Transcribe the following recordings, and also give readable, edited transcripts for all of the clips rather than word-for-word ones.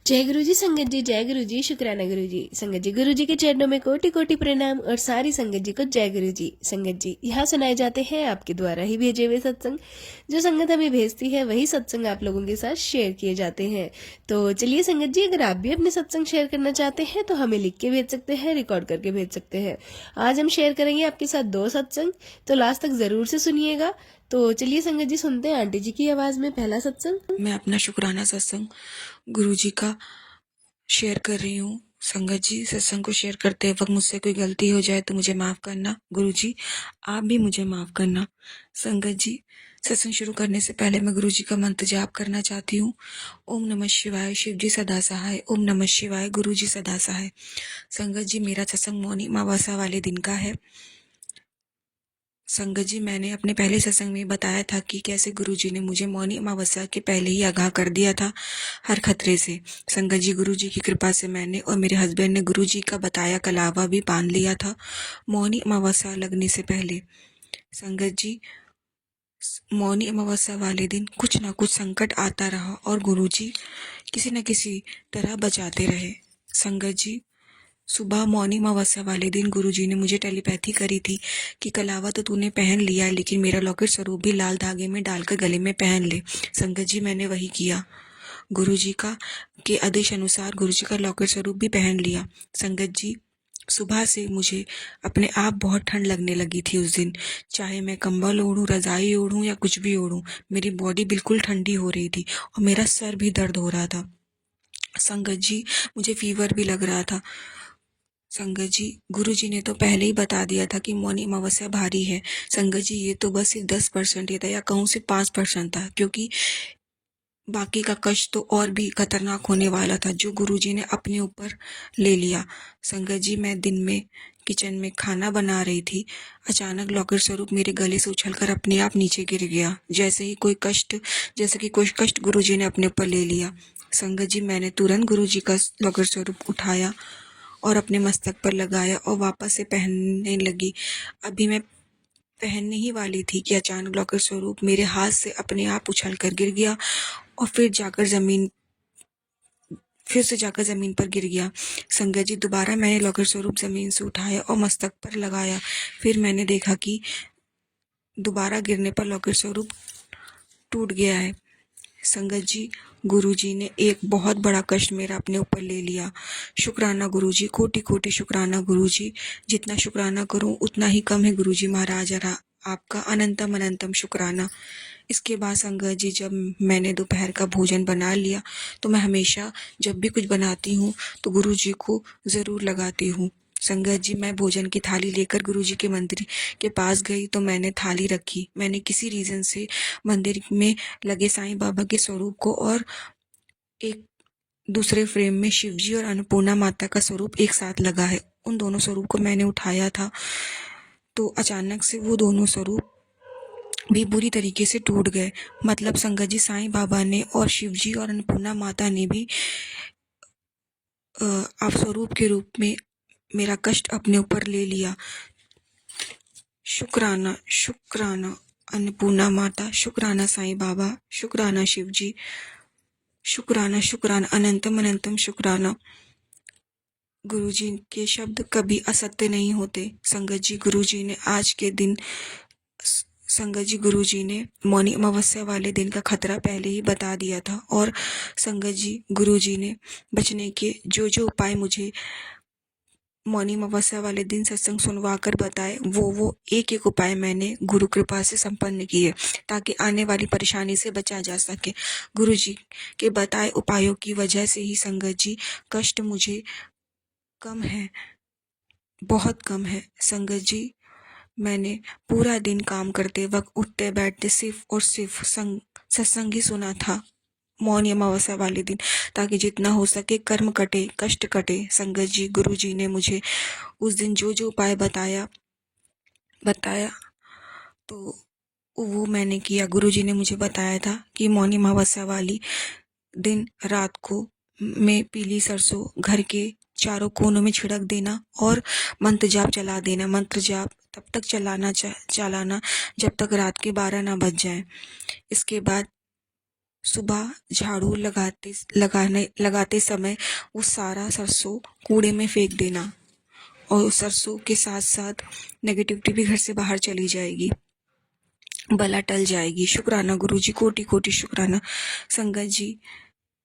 जय गुरु जी संगत जी, जय गुरु जी, शुक्राना गुरु जी। संगत जी, गुरु जी के चरणों में कोटि कोटि प्रणाम और सारी संगत जी को जय गुरु जी। संगत जी, यहाँ सुनाए जाते हैं आपके द्वारा ही भेजे हुए सत्संग। जो संगत हमें भेजती है वही सत्संग आप लोगों के साथ शेयर किए जाते हैं। तो चलिए संगत जी, अगर आप भी अपने सत्संग शेयर करना चाहते हैं तो हमें लिख के भेज सकते हैं, रिकॉर्ड करके भेज सकते हैं। आज हम शेयर करेंगे आपके साथ 2 सत्संग, तो लास्ट तक जरूर से सुनिएगा। तो चलिए संगत जी, सुनते हैं आंटी जी की आवाज में पहला सत्संग। मैं अपना शुक्राना सत्संग गुरु जी का शेयर कर रही हूँ। संगत जी, सत्संग को शेयर करते वक्त मुझसे कोई गलती हो जाए तो मुझे माफ़ करना। गुरु जी, आप भी मुझे माफ़ करना। संगत जी, सत्संग शुरू करने से पहले मैं गुरु जी का मंत्र जाप करना चाहती हूँ। ओम नमः शिवाय, शिव जी सदा सहाय। ओम नमः शिवाय, गुरु जी सदा सहाय। संगत जी, मेरा सत्संग मौनी अमावस्या वाले दिन का है। संगत जी, मैंने अपने पहले सत्संग में बताया था कि कैसे गुरुजी ने मुझे मौनी अमावस्या के पहले ही आगाह कर दिया था हर खतरे से। संगत जी, गुरुजी की कृपा से मैंने और मेरे हस्बैंड ने गुरुजी का बताया कलावा भी बांध लिया था मौनी अमावस्या लगने से पहले। संगत जी, मौनी अमावस्या वाले दिन कुछ ना कुछ संकट आता रहा और गुरुजी किसी न किसी तरह बचाते रहे। संगत जी, सुबह मौनी अमावस्या वाले दिन गुरुजी ने मुझे टेलीपैथी करी थी कि कलावा तो तूने पहन लिया, लेकिन मेरा लॉकेट स्वरूप भी लाल धागे में डालकर गले में पहन ले। संगत जी, मैंने वही किया। गुरुजी का के आदेश अनुसार गुरुजी का लॉकेट स्वरूप भी पहन लिया। संगत जी, सुबह से मुझे अपने आप बहुत ठंड लगने लगी थी उस दिन। चाहे मैं कंबल ओढ़ूं, रजाई ओढ़ूं या कुछ भी ओढ़ूं, मेरी बॉडी बिल्कुल ठंडी हो रही थी और मेरा सर भी दर्द हो रहा था। संगत जी, मुझे फीवर भी लग रहा था। संगत जी, गुरुजी ने तो पहले ही बता दिया था कि मौनी अमावस्या भारी है। संगत जी, ये तो बस सिर्फ 10% ही था, या कहूँ सिर्फ 5% था, क्योंकि बाकी का कष्ट तो और भी खतरनाक होने वाला था जो गुरुजी ने अपने ऊपर ले लिया। संगत जी, मैं दिन में किचन में खाना बना रही थी। अचानक लॉकेट स्वरूप मेरे गले से उछलकर अपने आप नीचे गिर गया, जैसे कि कोई कष्ट गुरुजी ने अपने ऊपर ले लिया। संगत जी, मैंने तुरंत गुरुजी का लॉकेट स्वरूप उठाया और अपने मस्तक पर लगाया और वापस से पहनने लगी। अभी मैं पहनने ही वाली थी कि अचानक लॉकेट स्वरूप मेरे हाथ से अपने आप उछलकर गिर गया और फिर से जाकर जमीन पर गिर गया। संगत जी, दोबारा मैंने लॉकेट स्वरूप जमीन से उठाया और मस्तक पर लगाया। फिर मैंने देखा कि दोबारा गिरने पर लॉकेट स्वरूप टूट गया है। संगत जी, गुरुजी ने एक बहुत बड़ा कष्ट मेरा अपने ऊपर ले लिया। शुक्राना गुरुजी, कोटि कोटि शुक्राना गुरुजी। जितना शुक्राना करूं उतना ही कम है गुरुजी महाराज। आपका अनंतम अनंतम शुक्राना। इसके बाद संगत जी, जब मैंने दोपहर का भोजन बना लिया तो मैं हमेशा जब भी कुछ बनाती हूँ तो गुरुजी को ज़रूर लगाती हूँ। संगत जी, मैं भोजन की थाली लेकर गुरुजी के मंदिर के पास गई तो मैंने थाली रखी। मैंने किसी रीज़न से मंदिर में लगे साईं बाबा के स्वरूप को और एक दूसरे फ्रेम में शिवजी और अन्नपूर्णा माता का स्वरूप एक साथ लगा है, उन दोनों स्वरूप को मैंने उठाया था तो अचानक से वो दोनों स्वरूप भी बुरी तरीके से टूट गए। मतलब संगत जी, साईं बाबा ने और शिवजी और अन्नपूर्णा माता ने भी आप स्वरूप के रूप में मेरा कष्ट अपने ऊपर ले लिया। शुक्राना शुक्राना अन्नपूर्णा माता, शुक्राना साईं बाबा, शुक्राना शिवजी, शुक्राना शुक्राना अनंतम अनंतम शुक्राना। गुरुजी के शब्द कभी असत्य नहीं होते। संगत जी, गुरुजी ने आज के दिन संगत जी, गुरुजी ने मौनी अमावस्या वाले दिन का खतरा पहले ही बता दिया था और संगत जी, गुरुजी ने बचने के जो जो उपाय मुझे मौनी अमावस्या वाले दिन सत्संग सुनवा कर बताए, वो एक एक उपाय मैंने गुरु कृपा से संपन्न किए ताकि आने वाली परेशानी से बचा जा सके। गुरुजी के बताए उपायों की वजह से ही संगत जी, कष्ट मुझे कम है, बहुत कम है। संगत जी, मैंने पूरा दिन काम करते वक्त उठते बैठते सिर्फ और सिर्फ सत्संग ही सुना था मौनी अमावस्या वाले दिन, ताकि जितना हो सके कर्म कटे, कष्ट कटे। संगत जी, गुरुजी ने मुझे उस दिन जो जो उपाय बताया तो वो मैंने किया। गुरुजी ने मुझे बताया था कि मौनी अमावस्या वाली दिन रात को में पीली सरसों घर के चारों कोनों में छिड़क देना और मंत्र जाप चला देना। मंत्र जाप तब तक चलाना जब तक रात के 12 ना बज जाए। इसके बाद सुबह झाड़ू लगाते समय वो सारा सरसों कूड़े में फेंक देना, और उस सरसों के साथ साथ नेगेटिविटी भी घर से बाहर चली जाएगी, बला टल जाएगी। शुक्राना गुरुजी, कोटि कोटि शुक्राना। संगत जी,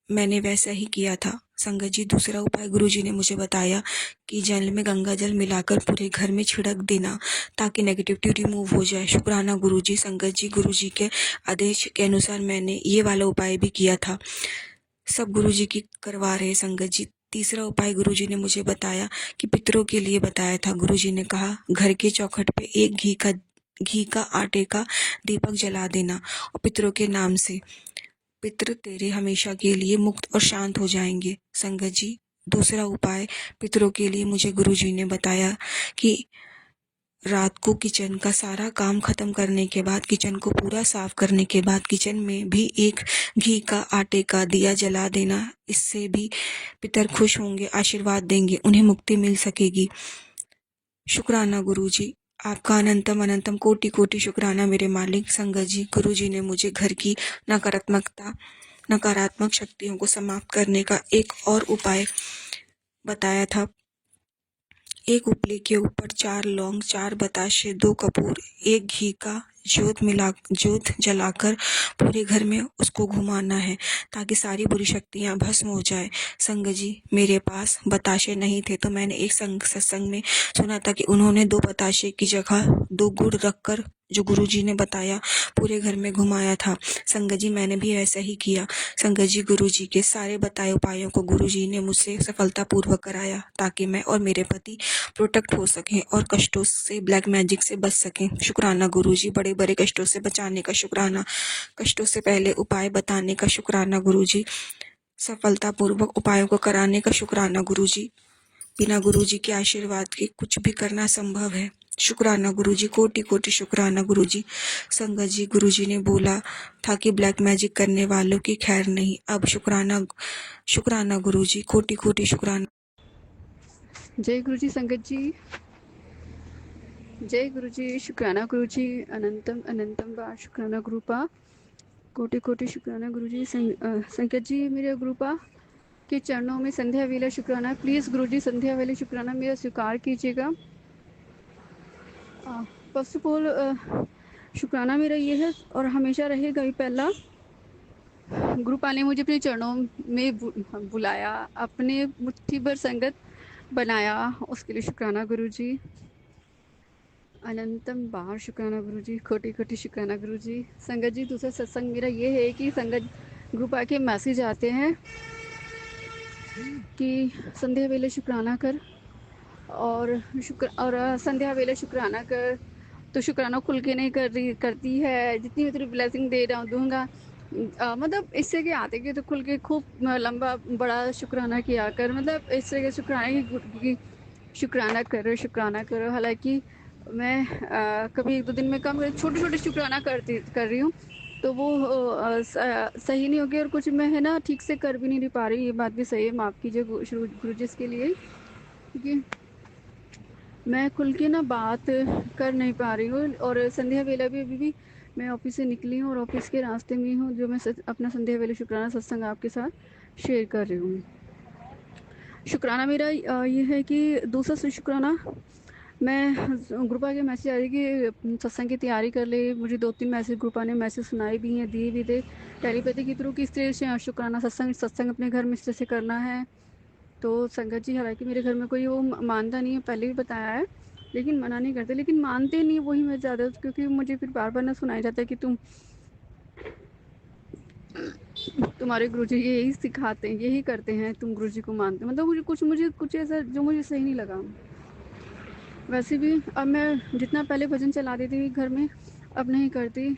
मैंने वैसा ही किया था। संगत जी, दूसरा उपाय गुरुजी ने मुझे बताया कि जल में गंगा जल मिलाकर पूरे घर में छिड़क देना ताकि नेगेटिविटी रिमूव हो जाए। शुक्राना गुरुजी। संगत जी, गुरुजी के आदेश के अनुसार मैंने ये वाला उपाय भी किया था। सब गुरुजी की करवा रहे संगत जी। तीसरा उपाय गुरुजी ने मुझे बताया कि पितरों के लिए बताया था। गुरुजी ने कहा, घर के चौखट पे एक घी का आटे का दीपक जला देना और पितरों के नाम से। पितृ तेरे हमेशा के लिए मुक्त और शांत हो जाएंगे। संगत जी, दूसरा उपाय पितरों के लिए मुझे गुरुजी ने बताया कि रात को किचन का सारा काम खत्म करने के बाद, किचन को पूरा साफ करने के बाद किचन में भी एक घी का आटे का दिया जला देना। इससे भी पितर खुश होंगे, आशीर्वाद देंगे, उन्हें मुक्ति मिल सकेगी। शुक्राना गुरुजी, आपका अनंतम अनंतम कोटि कोटि शुक्राना मेरे मालिक। संगत जी, गुरुजी ने मुझे घर की नकारात्मक शक्तियों को समाप्त करने का एक और उपाय बताया था। एक उपले के ऊपर 4 लौंग, 4 बताशे, 2 कपूर, एक घी का जोत जलाकर पूरे घर में उसको घुमाना है ताकि सारी बुरी शक्तियां भस्म हो जाए। संगत जी, मेरे पास बताशे नहीं थे तो मैंने एक सत्संग में सुना था कि उन्होंने 2 बताशे की जगह 2 गुड़ रखकर, जो गुरुजी ने बताया, पूरे घर में घुमाया था। संगत जी, मैंने भी ऐसा ही किया। संगत जी, गुरुजी के सारे बताए उपायों को गुरुजी ने मुझसे सफलतापूर्वक कराया ताकि मैं और मेरे पति प्रोटेक्ट हो सकें और कष्टों से, ब्लैक मैजिक से बच सकें। शुक्राना गुरुजी, बड़े बड़े कष्टों से बचाने का शुक्राना। कष्टों से पहले उपाय बताने का शुक्राना गुरुजी। सफलतापूर्वक उपायों को कराने का शुक्राना गुरुजी। बिना गुरुजी के आशीर्वाद के कुछ भी करना संभव है। शुक्राना गुरुजी, कोटि कोटि शुक्राना गुरुजी। संगत जी, गुरुजी ने बोला था कि ब्लैक मैजिक करने वालों की खैर नहीं। अब शुक्राना गुरुजी, कोटि कोटि शुक्राना। जय गुरुजी। संगत जी, जय गुरुजी। शुक्राना गुरुजी, अनंतम अनंतम बार शुक्राना गुरुपा, कोटि कोटि शुक्राना गुरुजी। संगत जी, मेरे गुरुपा के चरणों में संध्या वेला शुक्राना। प्लीज़ गुरुजी, संध्या वेले शुक्राना मेरा स्वीकार कीजिएगा। फर्स्ट ऑफ ऑल शुक्राना मेरा ये है और हमेशा रहेगा ही। पहला, गुरुपा ने मुझे अपने चरणों में बुलाया, अपने मुट्ठी भर संगत बनाया, उसके लिए शुक्राना गुरुजी। अनंतम बार शुक्राना गुरुजी, कोटि कोटि शुक्राना गुरुजी। संगत जी, दूसरा सत्संग मेरा ये है कि संगत ग्रुप के मैसेज आते हैं कि संध्या वेले शुक्राना कर और संध्या वेले शुक्राना कर, तो शुक्राना खुल के नहीं करती है। जितनी भी तेरी ब्लेसिंग दे रहा हूँ दूंगा, मतलब इससे क्या आते कि तो खुल के खूब लंबा बड़ा शुक्राना किया कर, मतलब इस तरह के शुक्राना करो। हालांकि मैं कभी 1-2 दिन में कम छोटे छोटे शुक्राना कर रही हूँ, तो वो सही नहीं होगी और कुछ मैं है ना ठीक से कर भी नहीं पा रही। ये बात भी सही है, माफ़ कीजिए गुरुजी के लिए, क्योंकि मैं खुल के ना बात कर नहीं पा रही हूँ। और संध्या वेला भी अभी भी मैं ऑफिस से निकली हूँ और ऑफिस के रास्ते में हूँ, जो मैं अपना संध्या वेला शुक्राना सत्संग आपके साथ शेयर कर रही हूँ। शुक्राना मेरा ये है कि दूसरा शुक्राना, मैं ग्रुपा के मैसेज आ रही कि सत्संग की तैयारी कर ले। मुझे 2-3 मैसेज ग्रुपा ने मैसेज सुनाए भी हैं, दिए भी थे टेलीपैथी के थ्रू, किस तरह से शुक्राना सत्संग अपने घर में इस तरह से करना है। तो संगत जी, हालांकि मेरे घर में कोई वो मानता नहीं है, पहले भी बताया है, लेकिन मना नहीं करते, लेकिन मानते नहीं वही मैं ज़्यादा, क्योंकि मुझे फिर बार बार ना सुनाया जाता है कि तुम्हारे गुरुजी यही सिखाते हैं, यही करते हैं, तुम गुरुजी को मानते, मतलब मुझे कुछ ऐसा जो मुझे सही नहीं लगा। वैसे भी अब मैं जितना पहले भजन चला देती थी घर में, अब नहीं करती।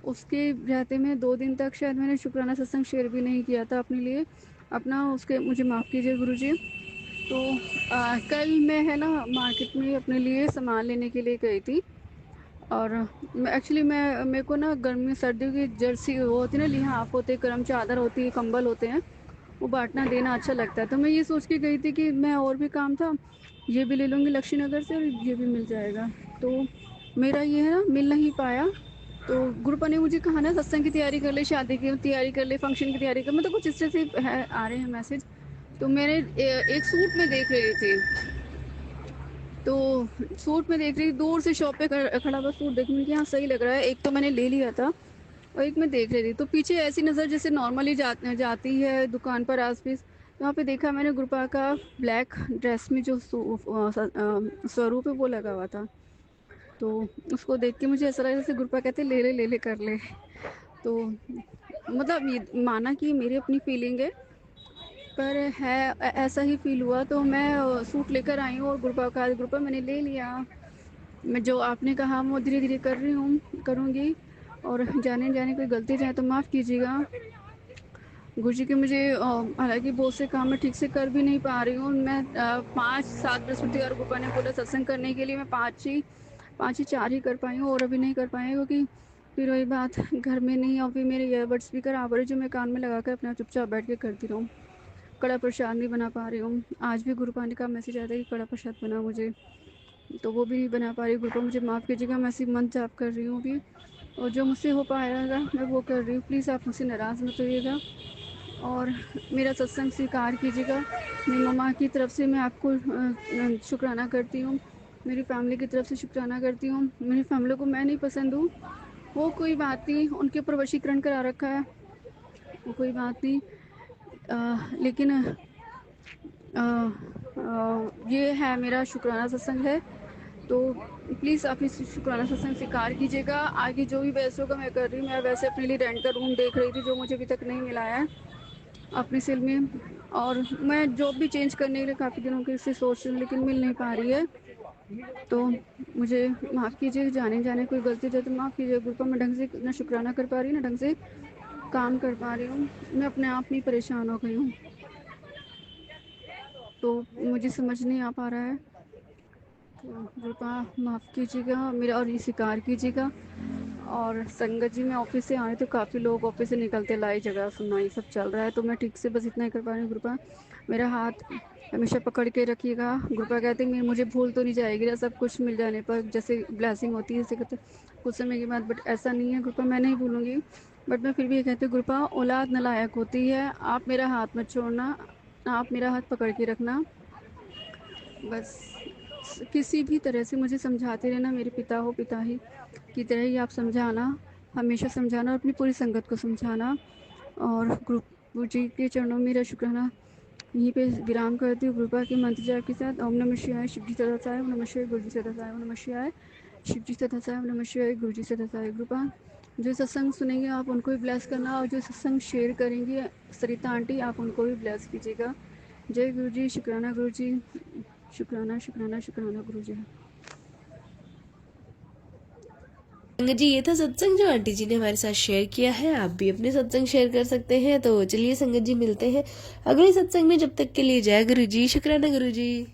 उसके रहते में 2 दिन तक शायद मैंने शुक्राना सत्संग शेयर भी नहीं किया था अपने लिए अपना, उसके मुझे माफ़ कीजिए गुरुजी। तो कल मैं है ना मार्केट में अपने लिए सामान लेने के लिए गई थी, और एक्चुअली मेरे को ना गर्मी सर्दियों की जर्सी वो होती है ना, लिहाफ होते, गर्म चादर होती है, कंबल होते हैं, वो बांटना देना अच्छा लगता है। तो मैं ये सोच के गई थी कि मैं और भी काम था, ये भी ले लूँगी लक्ष्मी नगर से और ये भी मिल जाएगा। तो मेरा ये है ना मिल नहीं पाया, तो गुरुपा ने मुझे कहा ना सत्संग की तैयारी कर ले, शादी की तैयारी कर ले, फंक्शन की तैयारी कर, मतलब कुछ इस तरह से है, आ रहे हैं मैसेज। तो मैंने एक सूट में देख रही थी, तो सूट में देख रही, दूर से शॉप पे खड़ा हुआ सूट देख, मैंने हाँ सही लग रहा है। एक तो मैंने ले लिया था और एक मैं देख रही थी, तो पीछे ऐसी नज़र जैसे नॉर्मली जाती है दुकान पर आस पास, वहाँ पे देखा मैंने गुरुपा का ब्लैक ड्रेस में जो स्वरूप है वो लगा हुआ था। तो उसको देख के मुझे ऐसा लगा जैसे गुरुपा कहते ले ले कर ले। तो मतलब ये माना कि मेरी अपनी फीलिंग है, पर है ऐसा ही फील हुआ। तो मैं सूट लेकर आई हूँ और गुरुपा मैंने ले लिया। मैं जो आपने कहा वो धीरे धीरे कर रही हूँ, करूँगी, और जाने जाने कोई गलती जाए तो माफ़ कीजिएगा। गुरुजी की मुझे हालांकि बहुत से काम मैं ठीक से कर भी नहीं पा रही हूँ। मैं 5-7 बृहस्पति और गुरुपा ने बोला सत्संग करने के लिए, मैं 4 ही कर पाई हूँ और अभी नहीं कर पाई हूँ, क्योंकि फिर वही बात, घर में नहीं, और फिर मेरे ईयरबड स्पीकर आवर है जो मैं कान में लगा कर अपना चुपचाप बैठ के करती रहूँ। कड़ा प्रसाद नहीं बना पा रही हूँ। आज भी गुरुपा ने का मैसेज आया था कि कड़ा प्रसाद बना मुझे, तो वो भी नहीं बना पा रही। गुरुपा मुझे माफ़ कीजिएगा, मैं सिर्फ मंत्र जाप कर रही हूँ अभी, और जो मुझसे हो पाएगा मैं वो कर रही हूँ। प्लीज़ आप मुझसे नाराज़ मत होइएगा और मेरा सत्संग स्वीकार कीजिएगा। मेरी मम्मा की तरफ से मैं आपको शुक्राना करती हूँ, मेरी फैमिली की तरफ से शुक्राना करती हूँ। मेरी फैमिली को मैं नहीं पसंद हूँ, वो कोई बात नहीं, उनके ऊपर वशीकरण करा रखा है, वो कोई बात नहीं। लेकिन ये है मेरा शुक्राना सत्संग है, तो प्लीज़ आप इस शुक्राना सत्संग स्वीकार कीजिएगा। आगे जो भी बहस होगा मैं कर रही हूँ। मैं वैसे अपने लिए रेंट का रूम देख रही थी जो मुझे अभी तक नहीं मिला है अपनी सेल में, और मैं जॉब भी चेंज करने के लिए काफ़ी दिनों की इससे सोच रही हूँ, लेकिन मिल नहीं पा रही है। तो मुझे माफ़ कीजिए, जाने जाने कोई गलती हो तो माफ़ कीजिए। गुरुपा मैं ढंग से ना शुक्राना कर पा रही हूँ, ना ढंग से काम कर पा रही हूँ। मैं अपने आप में परेशान हो गई हूँ, तो मुझे समझ नहीं आ पा रहा है। तो गुरुपा माफ़ कीजिएगा मेरा और ये स्वीकार कीजिएगा। और संगत जी, मैं ऑफिस से आए तो काफ़ी लोग ऑफिस से निकलते लाई जगह सुनना ये सब चल रहा है, तो मैं ठीक से बस इतना ही कर पा रही हूँ। गुरुपा मेरा हाथ हमेशा पकड़ के रखिएगा। गुरुपा कहते हैं मुझे भूल तो नहीं जाएगी ना सब कुछ मिल जाने पर, जैसे ब्लेसिंग होती है जैसे कहते कुछ समय के बाद, बट ऐसा नहीं है गुरुपा, मैं नहीं भूलूँगी। बट मैं फिर भी ये कहती हूँ गुरुपा, औलाद नालायक होती है, आप मेरा हाथ मत छोड़ना, आप मेरा हाथ पकड़ के रखना, बस किसी भी तरह से मुझे समझाते रहना। मेरे पिता हो, पिता ही की तरह ही आप समझाना, हमेशा समझाना और अपनी पूरी संगत को समझाना। और गुरु जी के चरणों में मेरा शुक्राना यहीं पे विराम करती हूँ। गुरुपा के मंत्र जाप के साथ ओम नमः शिवाय, शिव जी सदा साय, ओम नमः शिवाय, गुरु जी सदा साय, ओम नमः शिवाय, शिव जी सदा साय, ओम नमः शिवाय, गुरु जी सदा साय। गुरुपा जो सत्संग सुनेंगे आप उनको भी ब्लेस करना, और जो सत्संग शेयर करेंगे सरिता आंटी आप उनको भी ब्लेस कीजिएगा। जय गुरु जी, शुक्राना गुरु जी, शुक्राना शुक्राना शुक्राना गुरु जी। संगत जी, ये था सत्संग जो आंटी जी ने हमारे साथ शेयर किया है। आप भी अपने सत्संग शेयर कर सकते हैं। तो चलिए संगत जी, मिलते हैं अगले सत्संग में। जब तक के लिए जय गुरु जी, शुक्राना गुरु जी।